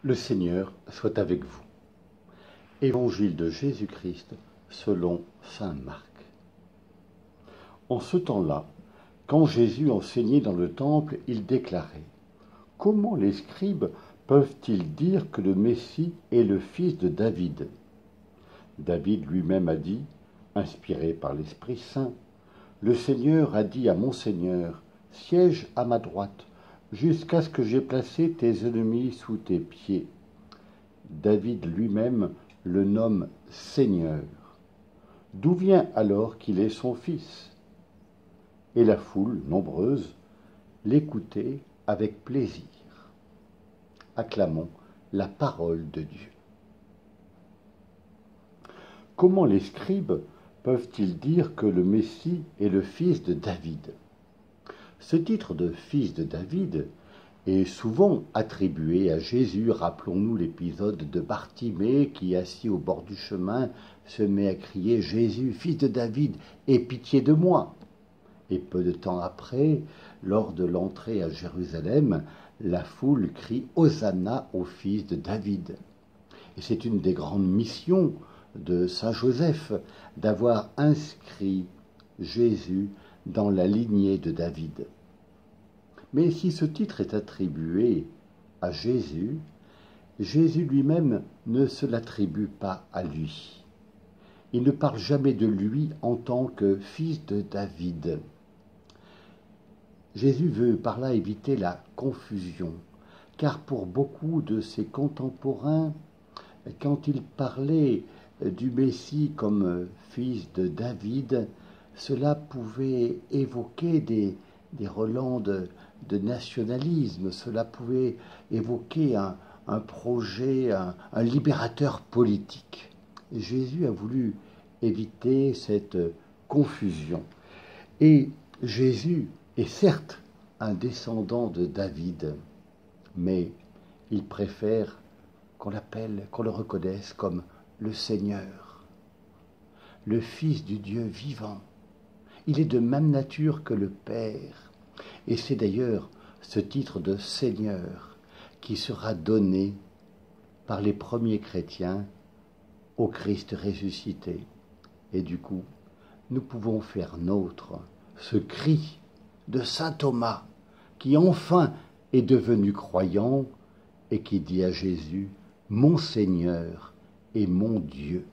Le Seigneur soit avec vous. Évangile de Jésus-Christ selon saint Marc. En ce temps-là, quand Jésus enseignait dans le temple, il déclarait : « Comment les scribes peuvent-ils dire que le Messie est le fils de David ? David lui-même a dit, inspiré par l'Esprit Saint : « Le Seigneur a dit à mon Seigneur : siège à ma droite, jusqu'à ce que j'aie placé tes ennemis sous tes pieds. » David lui-même le nomme Seigneur. D'où vient alors qu'il est son fils ? Et la foule, nombreuse, l'écoutait avec plaisir. Acclamons la parole de Dieu. Comment les scribes peuvent-ils dire que le Messie est le fils de David ? Ce titre de fils de David est souvent attribué à Jésus. Rappelons-nous l'épisode de Bartimée qui, assis au bord du chemin, se met à crier « Jésus, fils de David, aie pitié de moi !» Et peu de temps après, lors de l'entrée à Jérusalem, la foule crie « Hosanna au fils de David !» Et c'est une des grandes missions de saint Joseph d'avoir inscrit Jésus dans la lignée de David. Mais si ce titre est attribué à Jésus, Jésus lui-même ne se l'attribue pas à lui. Il ne parle jamais de lui en tant que fils de David. Jésus veut par là éviter la confusion, car pour beaucoup de ses contemporains, quand il parlait du Messie comme fils de David, cela pouvait évoquer des relents de nationalisme, cela pouvait évoquer un projet, un libérateur politique. Et Jésus a voulu éviter cette confusion. Et Jésus est certes un descendant de David, mais il préfère qu'on le reconnaisse comme le Seigneur, le Fils du Dieu vivant. Il est de même nature que le Père. Et c'est d'ailleurs ce titre de Seigneur qui sera donné par les premiers chrétiens au Christ ressuscité. Et du coup, nous pouvons faire nôtre ce cri de saint Thomas qui enfin est devenu croyant et qui dit à Jésus : « Mon Seigneur et mon Dieu ».